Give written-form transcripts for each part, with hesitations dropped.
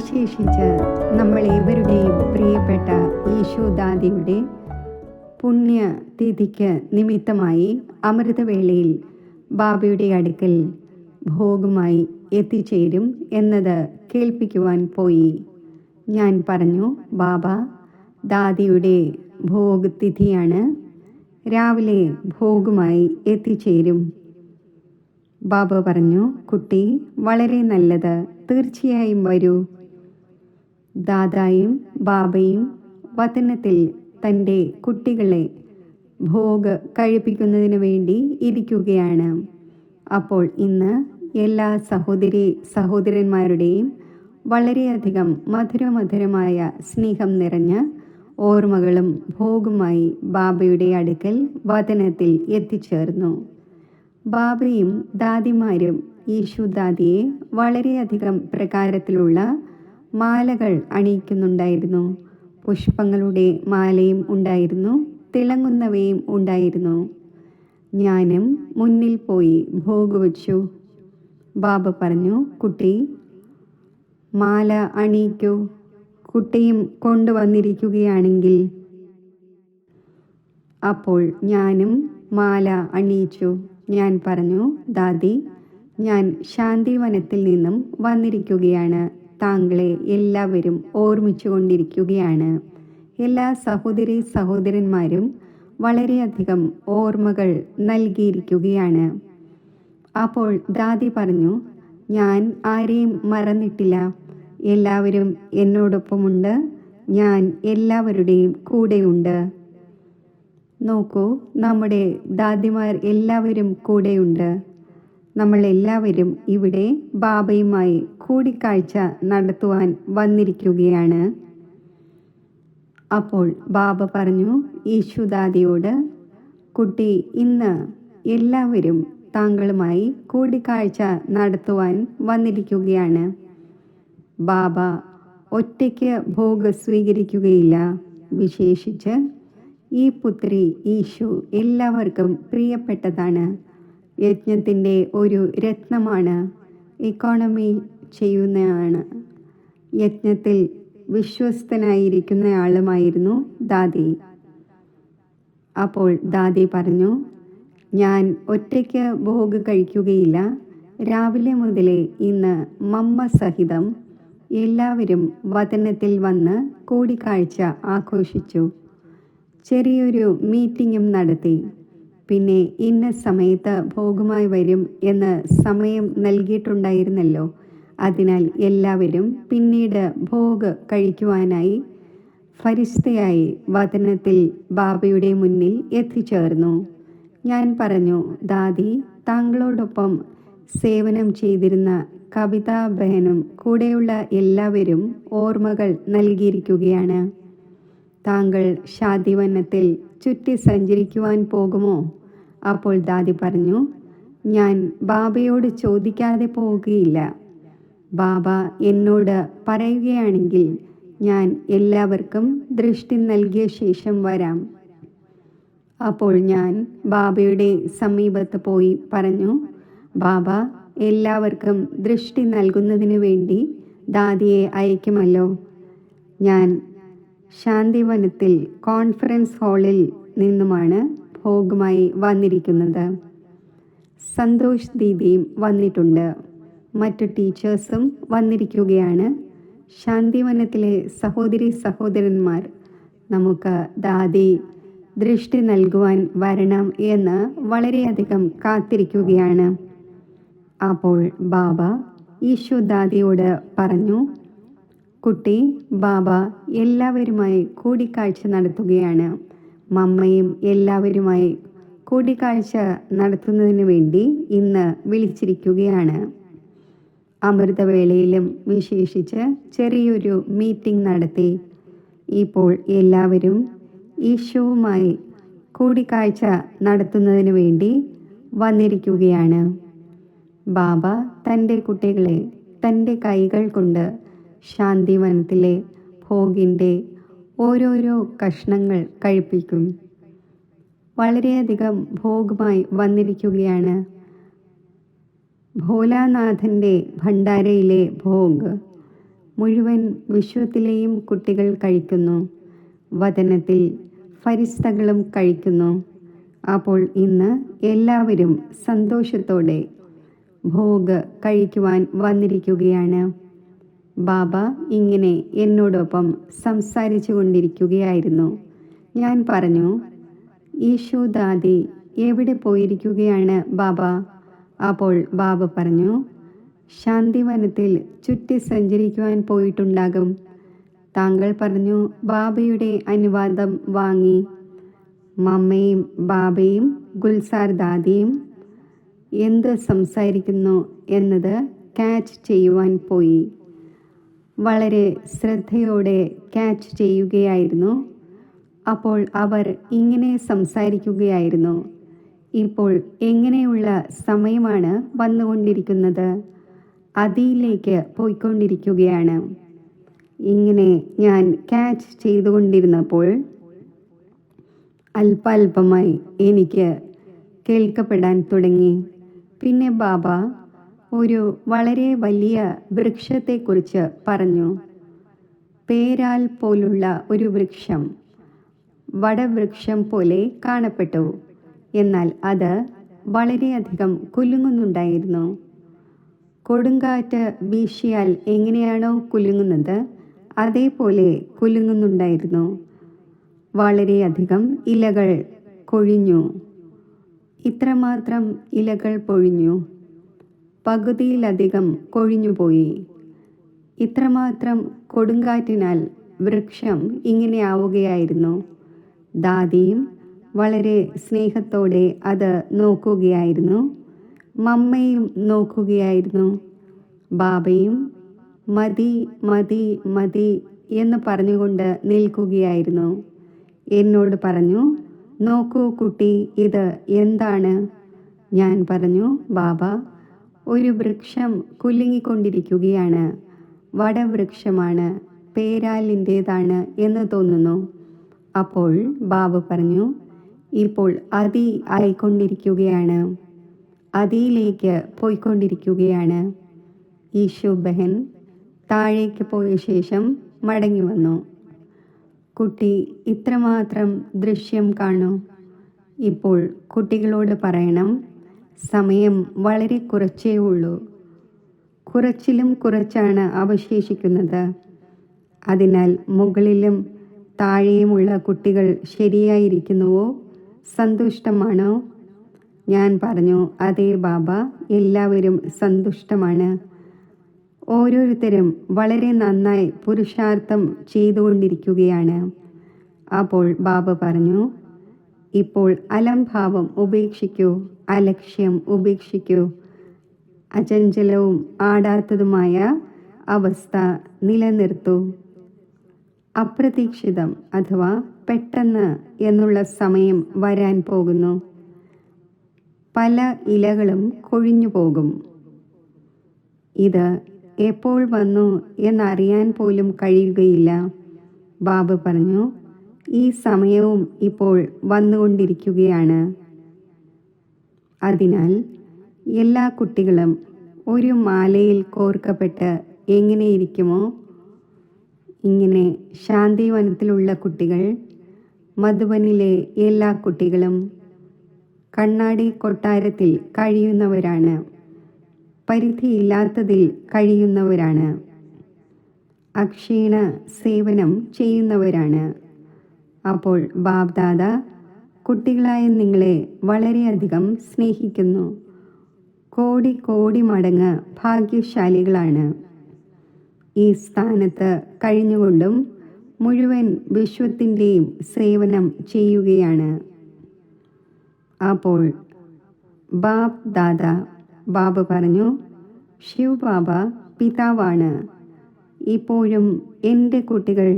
വിശേഷിച്ച് നമ്മളേവരുടെയും പ്രിയപ്പെട്ട യേശുദാദിയുടെ പുണ്യതിഥിക്ക് നിമിത്തമായി അമൃതവേളയിൽ ബാബയുടെ അടുക്കൽ ഭോഗമായി എത്തിച്ചേരും എന്നത് കേൾപ്പിക്കുവാൻ പോയി. ഞാൻ പറഞ്ഞു, ബാബ, ദാദിയുടെ ഭോഗ് തിഥിയാണ്, രാവിലെ ഭോഗമായി എത്തിച്ചേരും. ബാബ പറഞ്ഞു, കുട്ടി, വളരെ നല്ലത്, തീർച്ചയായും വരൂ. ദാദായും ബാബയും വതനത്തിൽ തൻ്റെ കുട്ടികളെ ഭോഗ് കഴിപ്പിക്കുന്നതിന് വേണ്ടി ഇരിക്കുകയാണ്. അപ്പോൾ ഇന്ന് എല്ലാ സഹോദരന്മാരുടെയും വളരെയധികം മധുരമധുരമായ സ്നേഹം നിറഞ്ഞ ഓർമ്മകളും ഭോഗുമായി ബാബയുടെ അടുക്കൽ വതനത്തിൽ എത്തിച്ചേർന്നു. ബാബയും ദാദിമാരും യേശുദാദിയെ വളരെയധികം പ്രകാരത്തിലുള്ള മാലകൾ അണിയിക്കുന്നുണ്ടായിരുന്നു. പുഷ്പങ്ങളുടെ മാലയും ഉണ്ടായിരുന്നു, തിളങ്ങുന്നവയും ഉണ്ടായിരുന്നു. ഞാനും മുന്നിൽ പോയി ഭോഗ് വച്ചു. ബാബ പറഞ്ഞു, കുട്ടി, മാല അണിയിക്കൂ. കുട്ടിയും കൊണ്ടുവന്നിരിക്കുകയാണെങ്കിൽ. അപ്പോൾ ഞാനും മാല അണിയിച്ചു. ഞാൻ പറഞ്ഞു, ദാദി, ഞാൻ ശാന്തിവനത്തിൽ നിന്നും വന്നിരിക്കുകയാണ്. താങ്കളെ എല്ലാവരും ഓർമ്മിച്ചു കൊണ്ടിരിക്കുകയാണ്. എല്ലാ സഹോദരന്മാരും വളരെയധികം ഓർമ്മകൾ നൽകിയിരിക്കുകയാണ്. അപ്പോൾ ദാദി പറഞ്ഞു, ഞാൻ ആരെയും മറന്നിട്ടില്ല. എല്ലാവരും എന്നോടൊപ്പമുണ്ട്. ഞാൻ എല്ലാവരുടെയും കൂടെയുണ്ട്. നോക്കൂ, നമ്മുടെ ദാദിമാർ എല്ലാവരും കൂടെയുണ്ട്. നമ്മളെല്ലാവരും ഇവിടെ ബാബയുമായി കൂടിക്കാഴ്ച നടത്തുവാൻ വന്നിരിക്കുകയാണ്. അപ്പോൾ ബാബ പറഞ്ഞു യേശുദാദിയോട്, കുട്ടി, ഇന്ന് എല്ലാവരും താങ്കളുമായി കൂടിക്കാഴ്ച നടത്തുവാൻ വന്നിരിക്കുകയാണ്. ബാബ ഒറ്റയ്ക്ക് ഭോഗ് സ്വീകരിക്കുകയില്ല. വിശേഷിച്ച് ഈ പുത്രി ഈശു എല്ലാവർക്കും പ്രിയപ്പെട്ടതാണ്. യജ്ഞത്തിൻ്റെ ഒരു രത്നമാണ്. ഇക്കോണമി ചെയ്യുന്നതാണ്. യജ്ഞത്തിൽ വിശ്വസ്തനായിരിക്കുന്നയാളുമായിരുന്നു ദാദി. അപ്പോൾ ദാദി പറഞ്ഞു, ഞാൻ ഒറ്റയ്ക്ക് ഭോഗ് കഴിക്കുകയില്ല. രാവിലെ മുതലേ ഇന്ന് മമ്മ സഹിതം എല്ലാവരും വതനത്തിൽ വന്ന് കൂടിക്കാഴ്ച ആഘോഷിച്ചു. ചെറിയൊരു മീറ്റിങ്ങും നടത്തി. പിന്നെ ഇന്ന സമയത്ത് ഭോഗമായി വരും എന്ന് സമയം നൽകിയിട്ടുണ്ടായിരുന്നല്ലോ. അതിനാൽ എല്ലാവരും പിന്നീട് ഭോഗ് കഴിക്കുവാനായി ഫരിസ്തയായി വതനത്തിൽ ബാബയുടെ മുന്നിൽ എത്തിച്ചേർന്നു. ഞാൻ പറഞ്ഞു, ദാദി, താങ്കളോടൊപ്പം സേവനം ചെയ്തിരുന്ന കവിതാ ബഹനും കൂടെയുള്ള എല്ലാവരും ഓർമ്മകൾ നൽകിയിരിക്കുകയാണ്. താങ്കൾ ശാന്തിവനത്തിൽ ചുറ്റി സഞ്ചരിക്കുവാൻ പോകുമോ? അപ്പോൾ ദാദി പറഞ്ഞു, ഞാൻ ബാബയോട് ചോദിക്കാതെ പോകുകയില്ല. ബാബ എന്നോട് പറയുകയാണെങ്കിൽ ഞാൻ എല്ലാവർക്കും ദൃഷ്ടി നൽകിയ ശേഷം വരാം. അപ്പോൾ ഞാൻ ബാബയുടെ സമീപത്ത് പോയി പറഞ്ഞു, ബാബ എല്ലാവർക്കും ദൃഷ്ടി നൽകുന്നതിന് വേണ്ടി ദാദിയെ അയക്കുമല്ലോ. ഞാൻ ശാന്തിവനത്തിൽ കോൺഫറൻസ് ഹാളിൽ നിന്നുമാണ് ഭോഗമായി വന്നിരിക്കുന്നത്. സന്തോഷ് ദീദിയും വന്നിട്ടുണ്ട്. മറ്റു ടീച്ചേഴ്സും വന്നിരിക്കുകയാണ്. ശാന്തിവനത്തിലെ സഹോദരന്മാർ നമുക്ക് ദാദി ദൃഷ്ടി നൽകുവാൻ വരണം എന്ന് വളരെയധികം കാത്തിരിക്കുകയാണ്. അപ്പോൾ ബാബ യേശുദാദിയോട് പറഞ്ഞു, കുട്ടി, ബാബ എല്ലാവരുമായി കൂടിക്കാഴ്ച നടത്തുകയാണ്. മമ്മയും എല്ലാവരുമായി കൂടിക്കാഴ്ച നടത്തുന്നതിന് വേണ്ടി ഇന്ന് വിളിച്ചിരിക്കുകയാണ്. അമൃതവേളയിലും വിശേഷിച്ച് ചെറിയൊരു മീറ്റിംഗ് നടത്തി. ഇപ്പോൾ എല്ലാവരും ഈശോവുമായി കൂടിക്കാഴ്ച നടത്തുന്നതിന് വേണ്ടി വന്നിരിക്കുകയാണ്. ബാബ തൻ്റെ കുട്ടികളെ തൻ്റെ കൈകൾ കൊണ്ട് ശാന്തിവനത്തിലെ ഭോഗിൻ്റെ ഓരോരോ കഷ്ണങ്ങൾ കഴിപ്പിക്കും. വളരെയധികം ഭോഗമായി വന്നിരിക്കുകയാണ്. ഭോലാനാഥൻ്റെ ഭണ്ഡാരയിലെ ഭോഗ് മുഴുവൻ വിശ്വത്തിലെയും കുട്ടികൾ കഴിക്കുന്നു. വചനത്തിൽ ഫരിസ്തകളും കഴിക്കുന്നു. അപ്പോൾ ഇന്ന് എല്ലാവരും സന്തോഷത്തോടെ ഭോഗ് കഴിക്കുവാൻ വന്നിരിക്കുകയാണ്. ബാബ ഇങ്ങനെ എന്നോടൊപ്പം സംസാരിച്ചു കൊണ്ടിരിക്കുകയായിരുന്നു. ഞാൻ പറഞ്ഞു, ഈശോ ദാദി എവിടെ പോയിരിക്കുകയാണ് ബാബ? അപ്പോൾ ബാബ പറഞ്ഞു, ശാന്തിവനത്തിൽ ചുറ്റി സഞ്ചരിക്കുവാൻ പോയിട്ടുണ്ടാകും. താങ്കൾ പറഞ്ഞു ബാബയുടെ അനുവാദം വാങ്ങി. മമ്മയും ബാബയും ഗുൽസാർ ദാദിയും എന്ത് സംസാരിക്കുന്നു എന്നത് ക്യാച്ച് ചെയ്യുവാൻ പോയി. വളരെ ശ്രദ്ധയോടെ ക്യാച്ച് ചെയ്യുകയായിരുന്നു. അപ്പോൾ അവർ ഇങ്ങനെ സംസാരിക്കുകയായിരുന്നു, ഇപ്പോൾ എങ്ങനെയുള്ള സമയമാണ് വന്നുകൊണ്ടിരിക്കുന്നത്? അതിലേക്ക് പോയിക്കൊണ്ടിരിക്കുകയാണ്. ഇങ്ങനെ ഞാൻ ക്യാച്ച് ചെയ്തുകൊണ്ടിരുന്നപ്പോൾ അല്പാൽപമായി എനിക്ക് കേൾക്കപ്പെടാൻ തുടങ്ങി. പിന്നെ ബാബ ഒരു വളരെ വലിയ വൃക്ഷത്തെക്കുറിച്ച് പറഞ്ഞു. പേരാൽ പോലുള്ള ഒരു വൃക്ഷം വടവൃക്ഷം പോലെ കാണപ്പെട്ടു. എന്നാൽ അത് വളരെയധികം കുലുങ്ങുന്നുണ്ടായിരുന്നു. കൊടുങ്കാറ്റ് വീശിയാൽ എങ്ങനെയാണോ കുലുങ്ങുന്നത് അതേപോലെ കുലുങ്ങുന്നുണ്ടായിരുന്നു. വളരെയധികം ഇലകൾ കൊഴിഞ്ഞു. ഇത്രമാത്രം ഇലകൾ പൊഴിഞ്ഞു. പകുതിയിലധികം കൊഴിഞ്ഞുപോയി. ഇത്രമാത്രം കൊടുങ്കാറ്റിനാൽ വൃക്ഷം ഇങ്ങനെ ആവുകയായിരുന്നു. ദാദിയും വളരെ സ്നേഹത്തോടെ അത് നോക്കുകയായിരുന്നു. മമ്മയും നോക്കുകയായിരുന്നു. ബാബയും മതി മതി മതി എന്ന് പറഞ്ഞുകൊണ്ട് നിൽക്കുകയായിരുന്നു. എന്നോട് പറഞ്ഞു, നോക്കൂ കുട്ടി, ഇത് എന്താണ്? ഞാൻ പറഞ്ഞു, ബാബ, ഒരു വൃക്ഷം കുലുങ്ങിക്കൊണ്ടിരിക്കുകയാണ്. വടവൃക്ഷമാണ്, പേരാലിൻ്റേതാണ് എന്ന് തോന്നുന്നു. അപ്പോൾ ബാബ പറഞ്ഞു, ഇപ്പോൾ അതി ആയിക്കൊണ്ടിരിക്കുകയാണ്, അതിയിലേക്ക് പോയിക്കൊണ്ടിരിക്കുകയാണ്. ഈശോ ബഹൻ താഴേക്ക് പോയ ശേഷം മടങ്ങി വന്നു. കുട്ടി ഇത്രമാത്രം ദൃശ്യം കാണൂ. ഇപ്പോൾ കുട്ടികളോട് പറയണം, സമയം വളരെ കുറച്ചേ ഉള്ളൂ. കുറച്ചിലും കുറച്ചാണ് അവശേഷിക്കുന്നത്. അതിനാൽ മുകളിലും താഴെയുമുള്ള കുട്ടികൾ ശരിയായിരിക്കുന്നുവോ? സന്തുഷ്ടമാണോ? ഞാൻ പറഞ്ഞു, അതേ ബാബ, എല്ലാവരും സന്തുഷ്ടമാണ്. ഓരോരുത്തരും വളരെ നന്നായി പുരുഷാർത്ഥം ചെയ്തുകൊണ്ടിരിക്കുകയാണ്. അപ്പോൾ ബാബ പറഞ്ഞു, ഇപ്പോൾ അലംഭാവം ഉപേക്ഷിക്കൂ, അലക്ഷ്യം ഉപേക്ഷിക്കൂ. അചഞ്ചലവും ആടാത്തതുമായ അവസ്ഥ നിലനിർത്തൂ. അപ്രതീക്ഷിതം അഥവാ പെട്ടെന്ന് എന്നുള്ള സമയം വരാൻ പോകുന്നു. പല ഇലകളും കൊഴിഞ്ഞു പോകും. ഇത് എപ്പോൾ വന്നു എന്നറിയാൻ പോലും കഴിയുകയില്ല. ബാബ പറഞ്ഞു, ഈ സമയവും ഇപ്പോൾ വന്നുകൊണ്ടിരിക്കുകയാണ്. അതിനാൽ എല്ലാ കുട്ടികളും ഒരു മാലയിൽ കോർക്കപ്പെട്ട് എങ്ങനെയിരിക്കുമോ ഇങ്ങനെ ശാന്തിവനത്തിലുള്ള കുട്ടികൾ, മധുബനിലെ എല്ലാ കുട്ടികളും കണ്ണാടി കൊട്ടാരത്തിൽ കഴിയുന്നവരാണ്, പരിധിയില്ലാത്തതിൽ കഴിയുന്നവരാണ്, അക്ഷീണ സേവനം ചെയ്യുന്നവരാണ്. അപ്പോൾ ബാബ്ദാദ കുട്ടികളായ നിങ്ങളെ വളരെയധികം സ്നേഹിക്കുന്നു. കോടി കോടി മടങ്ങ് ഭാഗ്യശാലികളാണ്. ഈ സ്ഥാനത്ത് കഴിഞ്ഞുകൊണ്ടും മുഴുവൻ വിശ്വത്തിൻ്റെയും സേവനം ചെയ്യുകയാണ്. അപ്പോൾ ബാബ് ദാദ ബാബ പറഞ്ഞു, ശിവ് ബാബ പിതാവാണ്. ഇപ്പോഴും എൻ്റെ കുട്ടികൾ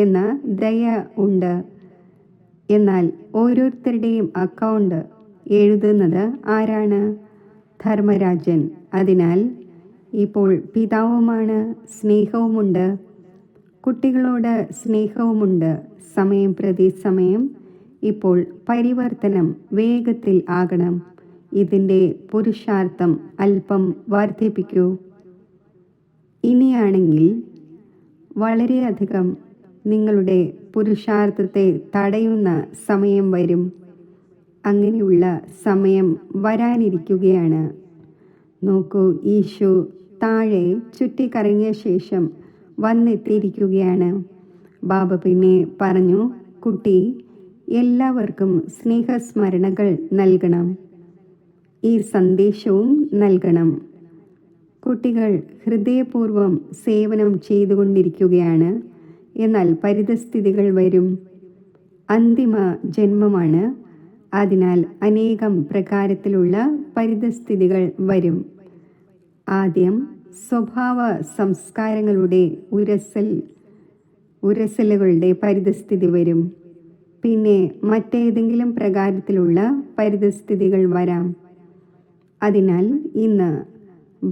എന്ന ദയ ഉണ്ട്. എന്നാൽ ഓരോരുത്തരുടെയും അക്കൗണ്ട് എഴുതുന്നത് ആരാണ്? ധർമ്മരാജൻ. അതിനാൽ ഇപ്പോൾ പിതാവുമാണ്, സ്നേഹവുമുണ്ട്, കുട്ടികളോട് സ്നേഹവുമുണ്ട്. സമയം പ്രതി സമയം ഇപ്പോൾ പരിവർത്തനം വേഗത്തിൽ ആകണം. ഇതിൻ്റെ പുരുഷാർത്ഥം അല്പം വർദ്ധിപ്പിക്കൂ. ഇനിയാണെങ്കിൽ വളരെയധികം നിങ്ങളുടെ പുരുഷാർത്ഥത്തെ തടയുന്ന സമയം വരും. അങ്ങനെയുള്ള സമയം വരാനിരിക്കുകയാണ്. നോക്കൂ, ഈശോ താഴെ ചുറ്റിക്കറങ്ങിയ ശേഷം വന്നെത്തിയിരിക്കുകയാണ്. ബാബ പിന്നെ പറഞ്ഞു, കുട്ടി, എല്ലാവർക്കും സ്നേഹസ്മരണകൾ നൽകണം. ഈ സന്ദേശവും നൽകണം. കുട്ടികൾ ഹൃദയപൂർവ്വം സേവനം ചെയ്തുകൊണ്ടിരിക്കുകയാണ്. എന്നാൽ പരിതസ്ഥിതികൾ വരും. അന്തിമ ജന്മമാണ്. അതിനാൽ അനേകം പ്രകാരത്തിലുള്ള പരിതസ്ഥിതികൾ വരും. ആദ്യം സ്വഭാവ സംസ്കാരങ്ങളുടെ ഉരസലുകളുടെ പരിതസ്ഥിതി വരും. പിന്നെ മറ്റേതെങ്കിലും പ്രകാരത്തിലുള്ള പരിതസ്ഥിതികൾ വരാം. അതിനാൽ ഇന്ന്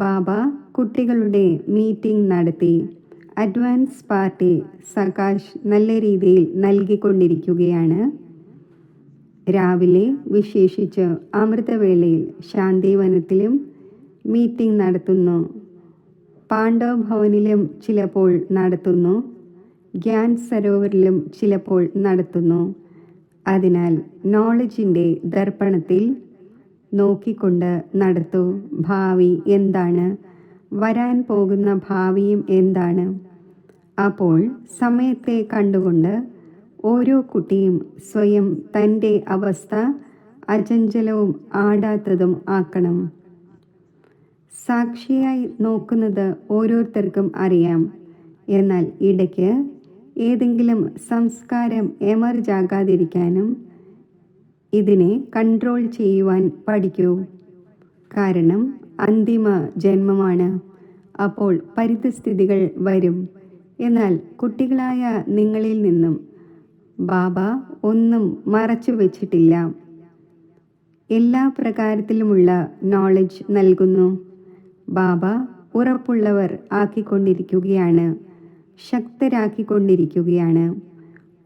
ബാബ കുട്ടികളുടെ മീറ്റിംഗ് നടത്തി അഡ്വാൻസ് പാർട്ടി സകാശ് നല്ല രീതിയിൽ നൽകിക്കൊണ്ടിരിക്കുകയാണ്. രാവിലെ വിശേഷിച്ച് അമൃതവേളയിൽ ശാന്തിവനത്തിലും മീറ്റിംഗ് നടത്തുന്നു. പാണ്ഡവ് ഭവനിലും ചിലപ്പോൾ നടത്തുന്നു. ഗ്യാൻ സരോവറിലും ചിലപ്പോൾ നടത്തുന്നു. അതിനാൽ നോളജിൻ്റെ ദർപ്പണത്തിൽ നോക്കിക്കൊണ്ട് നടത്തൂ. ഭാവി എന്താണ്, വരാൻ പോകുന്ന ഭാവിയും എന്താണ്. അപ്പോൾ സമയത്തെ കണ്ടുകൊണ്ട് ഓരോ കുട്ടിയും സ്വയം തൻ്റെ അവസ്ഥ അചഞ്ചലവും ആടാത്തതും ആക്കണം. സാക്ഷിയായി നോക്കുന്നത് ഓരോരുത്തർക്കും അറിയാം. എന്നാൽ ഇടയ്ക്ക് ഏതെങ്കിലും സംസ്കാരം എമർജാകാതിരിക്കാനും ഇതിനെ കൺട്രോൾ ചെയ്യുവാൻ പഠിക്കൂ. കാരണം അന്തിമ ജന്മമാണ്. അപ്പോൾ പരിതസ്ഥിതികൾ വരും. എന്നാൽ കുട്ടികളായ നിങ്ങളിൽ നിന്നും ബാബ ഒന്നും മറച്ചു വച്ചിട്ടില്ല. എല്ലാ പ്രകാരത്തിലുമുള്ള നോളജ് നൽകുന്നു. ബാബ ഉറപ്പുള്ളവർ ആക്കിക്കൊണ്ടിരിക്കുകയാണ്, ശക്തരാക്കിക്കൊണ്ടിരിക്കുകയാണ്.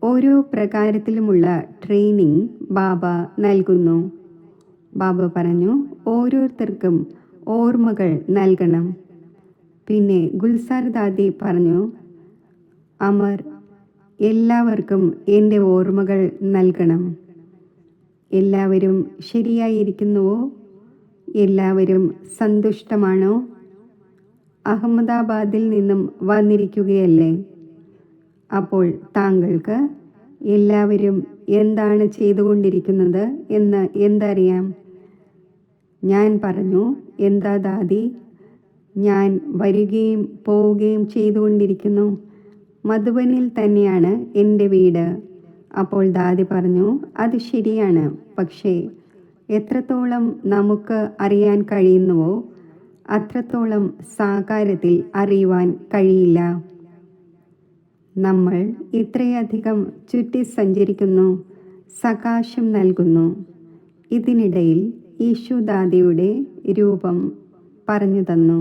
ഓരോ പ്രകാരത്തിലുമുള്ള ട്രെയിനിങ് ബാബ നൽകുന്നു. ബാബ പറഞ്ഞു, ഓരോരുത്തർക്കും ഓർമ്മകൾ നൽകണം. പിന്നെ ഗുൽസാർ ദാദി പറഞ്ഞു, അമർ, എല്ലാവർക്കും എൻ്റെ ഓർമ്മകൾ നൽകണം. എല്ലാവരും ശരിയായിരിക്കുന്നുവോ? എല്ലാവരും സന്തുഷ്ടമാണോ? അഹമ്മദാബാദിൽ നിന്നും വന്നിരിക്കുകയല്ലേ? അപ്പോൾ താങ്കൾക്ക് എല്ലാവരും എന്താണ് ചെയ്തുകൊണ്ടിരിക്കുന്നത് എന്ന് എന്തറിയാം? ഞാൻ പറഞ്ഞു, എന്താ ദാദി, ഞാൻ വരികയും പോവുകയും ചെയ്തുകൊണ്ടിരിക്കുന്നു. മധുബനിൽ തന്നെയാണ് എൻ്റെ വീട്. അപ്പോൾ ദാദി പറഞ്ഞു, അത് ശരിയാണ്. പക്ഷേ എത്രത്തോളം നമുക്ക് അറിയാൻ കഴിയുന്നുവോ അത്രത്തോളം സാകാരത്തിൽ അറിയുവാൻ കഴിയില്ല. നമ്മൾ ഇത്രയധികം ചുറ്റി സഞ്ചരിക്കുന്നു, സകാശം നൽകുന്നു. ഇതിനിടയിൽ ഈശുദാദിയുടെ രൂപം പറഞ്ഞു തന്നു.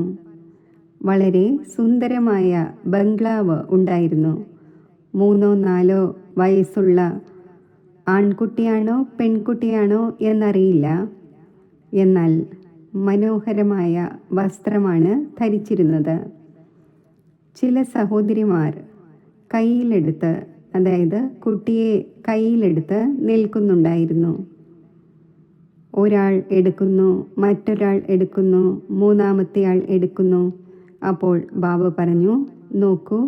വളരെ സുന്ദരമായ ബംഗ്ലാവ് ഉണ്ടായിരുന്നു. 3-4 വയസ്സുള്ള ആൺകുട്ടിയാണോ പെൺകുട്ടിയാണോ എന്നറിയില്ല. എന്നാൽ മനോഹരമായ വസ്ത്രമാണ് ധരിച്ചിരുന്നത്. ചില സഹോദരിമാർ കയ്യിലെടുത്ത്, അതായത് കുട്ടിയെ കയ്യിലെടുത്ത് നിൽക്കുന്നുണ്ടായിരുന്നു. ഒരാൾ എടുക്കുന്നു, മറ്റൊരാൾ എടുക്കുന്നു, മൂന്നാമത്തെ ആൾ എടുക്കുന്നു. അപ്പോൾ ബാബ പറഞ്ഞു, നോക്കൂ,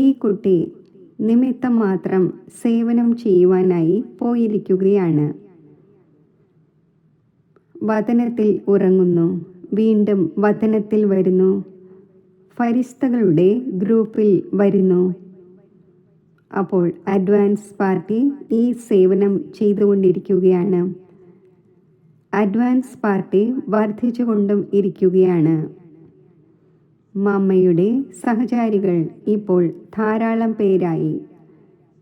ഈ കുട്ടി നിമിത്തം മാത്രം സേവനം ചെയ്യുവാനായി പോയിരിക്കുകയാണ്. വതനത്തിൽ ഉറങ്ങുന്നു, വീണ്ടും വതനത്തിൽ വരുന്നു, ഫരിസ്തകളുടെ ഗ്രൂപ്പിൽ വരുന്നു. അപ്പോൾ അഡ്വാൻസ് പാർട്ടി ഈ സേവനം ചെയ്തുകൊണ്ടിരിക്കുകയാണ്. അഡ്വാൻസ് പാർട്ടി വർദ്ധിച്ചുകൊണ്ടും ഇരിക്കുകയാണ്. മമ്മയുടെ സഹചാരികൾ ഇപ്പോൾ ധാരാളം പേരായി.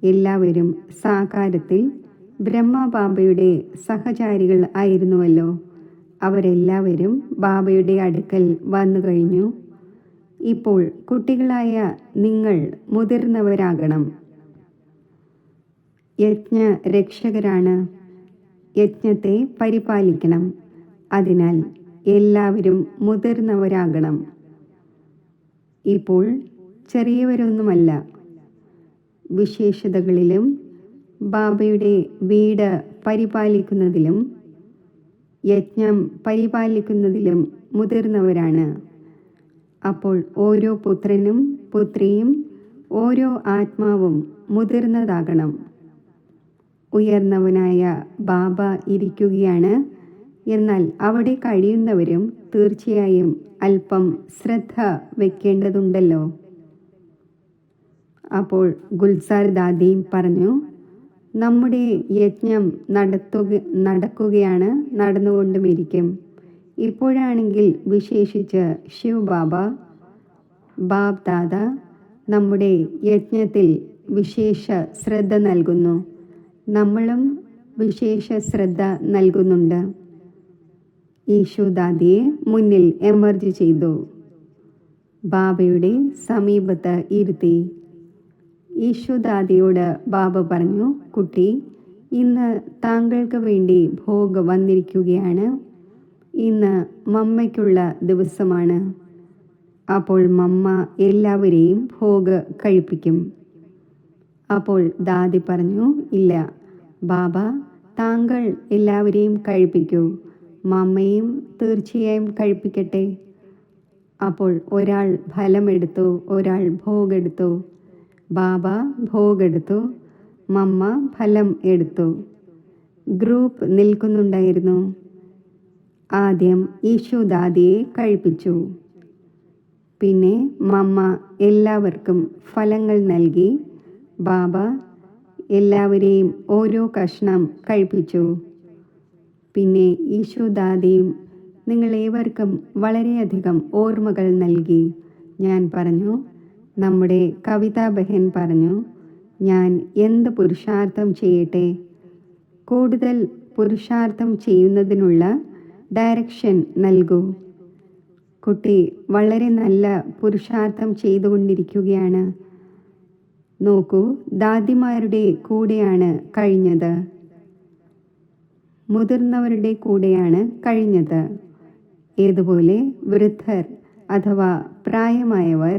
എല്ലാവരും സാകാരത്തിൽ ബ്രഹ്മബാബയുടെ സഹചാരികൾ ആയിരുന്നുവല്ലോ. അവരെല്ലാവരും ബാബയുടെ അടുക്കൽ വന്നു കഴിഞ്ഞു. ഇപ്പോൾ കുട്ടികളായ നിങ്ങൾ മുതിർന്നവരാകണം. യജ്ഞ രക്ഷകരാണ്. യജ്ഞത്തെ പരിപാലിക്കണം. അതിനാൽ എല്ലാവരും മുതിർന്നവരാകണം. ഇപ്പോൾ ചെറിയവരൊന്നുമല്ല. വിശേഷതകളിലും ബാബയുടെ വീട് പരിപാലിക്കുന്നതിലും യജ്ഞം പരിപാലിക്കുന്നതിലും മുതിർന്നവരാണ്. അപ്പോൾ ഓരോ പുത്രനും പുത്രിയും ഓരോ ആത്മാവും മുതിർന്നതാകണം. ഉയർന്നവനായ ബാബ ഇരിക്കുകയാണ്. എന്നാൽ അവിടെ കഴിയുന്നവരും തീർച്ചയായും അല്പം ശ്രദ്ധ വെക്കേണ്ടതുണ്ടല്ലോ. അപ്പോൾ ഗുൽസാർ ദാദി പറഞ്ഞു, നമ്മുടെ യജ്ഞം നടന്നുകൊണ്ടുമിരിക്കും. ഇപ്പോഴാണെങ്കിൽ വിശേഷിച്ച് ശിവ് ബാബ ബാബ് ദാദ നമ്മുടെ യജ്ഞത്തിൽ വിശേഷ ശ്രദ്ധ നൽകുന്നു. നമ്മളും വിശേഷ ശ്രദ്ധ നൽകുന്നുണ്ട്. ഈശു ദാദിയെ മുന്നിൽ എമർജ് ചെയ്തു. ബാബയുടെ സമീപത്ത് ഇരുത്തി. ഈശു ദാദിയോട് ബാബ പറഞ്ഞു, കുട്ടി, ഇന്ന് താങ്കൾക്ക് വേണ്ടി ഭോഗ് വന്നിരിക്കുകയാണ്. ഇന്ന് മമ്മയ്ക്കുള്ള ദിവസമാണ്. അപ്പോൾ മമ്മ എല്ലാവരെയും ഭോഗ് കഴിപ്പിക്കും. അപ്പോൾ ദാദി പറഞ്ഞു, ഇല്ല ബാബ, താങ്കൾ എല്ലാവരെയും കഴിപ്പിക്കൂ. മമ്മയും തീർച്ചയായും കഴിപ്പിക്കട്ടെ. അപ്പോൾ ഒരാൾ ഫലമെടുത്തു, ഒരാൾ ഭോഗെടുത്തു. ബാബ ഭോഗെടുത്തു, മമ്മ ഫലം എടുത്തു. ഗ്രൂപ്പ് നിൽക്കുന്നുണ്ടായിരുന്നു. ആദ്യം ഈശു ദാദിയെ കഴിപ്പിച്ചു. പിന്നെ മമ്മ എല്ലാവർക്കും ഫലങ്ങൾ നൽകി. ബാബ എല്ലാവരെയും ഓരോ കഷ്ണം കഴിപ്പിച്ചു. പിന്നെ ഈശു ദാദിയും നിങ്ങളേവർക്കും വളരെയധികം ഓർമ്മകൾ നൽകി. ഞാൻ പറഞ്ഞു, നമ്മുടെ കവിതാ ബഹൻ പറഞ്ഞു, ഞാൻ എന്ത് പുരുഷാർത്ഥം ചെയ്യട്ടെ? കൂടുതൽ പുരുഷാർത്ഥം ചെയ്യുന്നതിനുള്ള ഡയറക്ഷൻ നൽകൂ. കുട്ടി വളരെ നല്ല പുരുഷാർത്ഥം ചെയ്തുകൊണ്ടിരിക്കുകയാണ്. നോക്കൂ, ദാദിമാരുടെ കൂടെയാണ് കഴിഞ്ഞത്, മുതിർന്നവരുടെ കൂടെയാണ് കഴിഞ്ഞത്. ഏതുപോലെ വൃദ്ധർ അഥവാ പ്രായമായവർ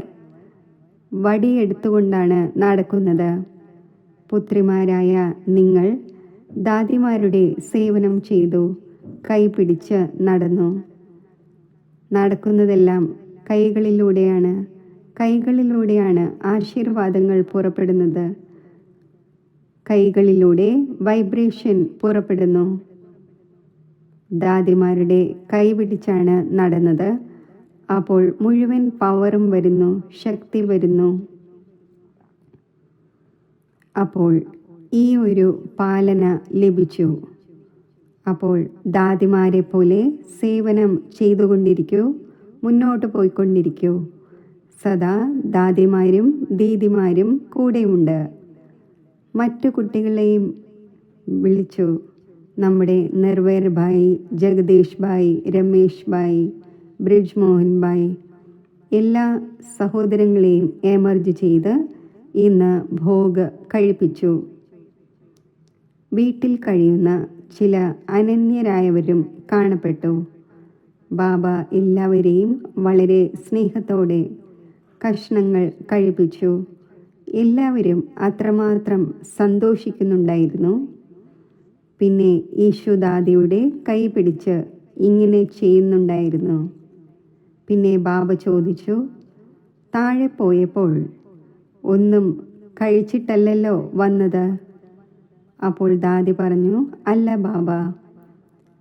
വടിയെടുത്തുകൊണ്ടാണ് നടക്കുന്നത്. പുത്രിമാരായ നിങ്ങൾ ദാദിമാരുടെ സേവനം ചെയ്തു, കൈപിടിച്ച് നടന്നു. നടക്കുന്നതെല്ലാം കൈകളിലൂടെയാണ്. കൈകളിലൂടെയാണ് ആശീർവാദങ്ങൾ പുറപ്പെടുന്നത്. കൈകളിലൂടെ വൈബ്രേഷൻ പുറപ്പെടുന്നു. ദാദിമാരുടെ കൈപിടിച്ചാണ് നടന്നത്. അപ്പോൾ മുഴുവൻ പവറും വരുന്നു, ശക്തി വരുന്നു. അപ്പോൾ ഈ ഒരു പാലന ലഭിച്ചു. അപ്പോൾ ദാദിമാരെ പോലെ സേവനം ചെയ്തുകൊണ്ടിരിക്കൂ, മുന്നോട്ട് പോയിക്കൊണ്ടിരിക്കൂ. സദാ ദാദിമാരും ദീദിമാരും കൂടെയുണ്ട്. മറ്റു കുട്ടികളെയും വിളിച്ചു. നമ്മുടെ നിർവേർ ഭായി, ജഗദീഷ് ഭായി, രമേശ് ഭായി, ബ്രിജ് മോഹൻ ഭായി, എല്ലാ സഹോദരങ്ങളെയും എമർജ് ചെയ്ത് ഇന്ന് ഭോഗ് കഴിപ്പിച്ചു. വീട്ടിൽ കഴിയുന്ന ചില അനന്യരായവരും കാണപ്പെട്ടു. ബാബ എല്ലാവരെയും വളരെ സ്നേഹത്തോടെ കഷ്ണങ്ങൾ കഴിപ്പിച്ചു. എല്ലാവരും അത്രമാത്രം സന്തോഷിക്കുന്നുണ്ടായിരുന്നു. പിന്നെ ഈശു ദാദിയുടെ കൈ പിടിച്ച് ഇങ്ങനെ ചെയ്യുന്നുണ്ടായിരുന്നു. പിന്നെ ബാബ ചോദിച്ചു, താഴെ പോയപ്പോൾ ഒന്നും കഴിച്ചിട്ടല്ലല്ലോ വന്നത്? അപ്പോൾ ദാദി പറഞ്ഞു, അല്ല ബാബ,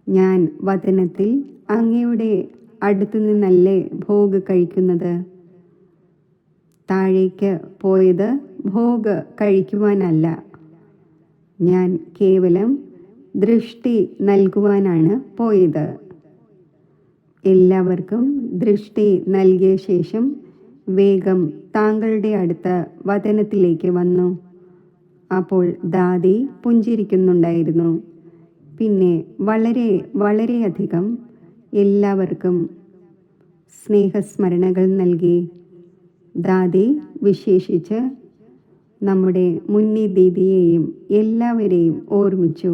ഞാൻ വതനത്തിൽ അങ്ങയുടെ അടുത്തു നിന്നല്ലേ ഭോഗ് കഴിക്കുന്നത്. താഴേക്ക് പോയത് ഭോഗ് കഴിക്കുവാനല്ല, ഞാൻ കേവലം ദൃഷ്ടി നൽകുവാനാണ് പോയത്. എല്ലാവർക്കും ദൃഷ്ടി നൽകിയ ശേഷം വേഗം താങ്കളുടെ അടുത്ത വതനത്തിലേക്ക് വന്നു. അപ്പോൾ ദാദി പുഞ്ചിരിക്കുന്നുണ്ടായിരുന്നു. പിന്നെ വളരെ വളരെയധികം എല്ലാവർക്കും സ്നേഹസ്മരണകൾ നൽകി. ദാദി വിശേഷിച്ച് നമ്മുടെ മുന്നി ദീദിയെയും എല്ലാവരെയും ഓർമ്മിച്ചു.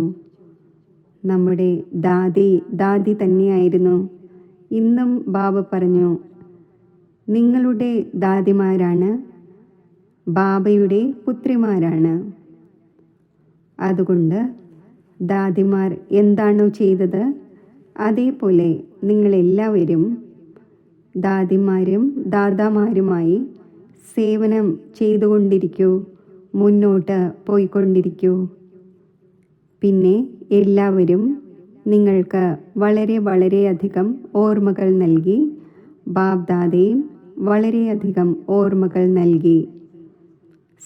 നമ്മുടെ ദാദി തന്നെയായിരുന്നു. ഇന്നും ബാബ പറഞ്ഞു, നിങ്ങളുടെ ദാദിമാരാണ് ബാബയുടെ പുത്രിമാരാണ്. അതുകൊണ്ട് ദാദിമാർ എന്താണോ ചെയ്തത് അതേപോലെ നിങ്ങളെല്ലാവരും ദാദിമാരും ദാദാമാരുമായി സേവനം ചെയ്തുകൊണ്ടിരിക്കൂ, മുന്നോട്ട് പോയിക്കൊണ്ടിരിക്കൂ. പിന്നെ എല്ലാവരും നിങ്ങൾക്ക് വളരെ വളരെയധികം ഓർമ്മകൾ നൽകി, ബാബ്ദാദയും വളരെയധികം ഓർമ്മകൾ നൽകി.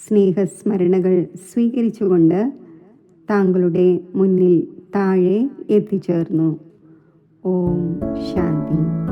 സ്നേഹസ്മരണകൾ സ്വീകരിച്ചുകൊണ്ട് താങ്കളുടെ മുന്നിൽ താഴെ എത്തിച്ചേർന്നു. ഓം ശാന്തി.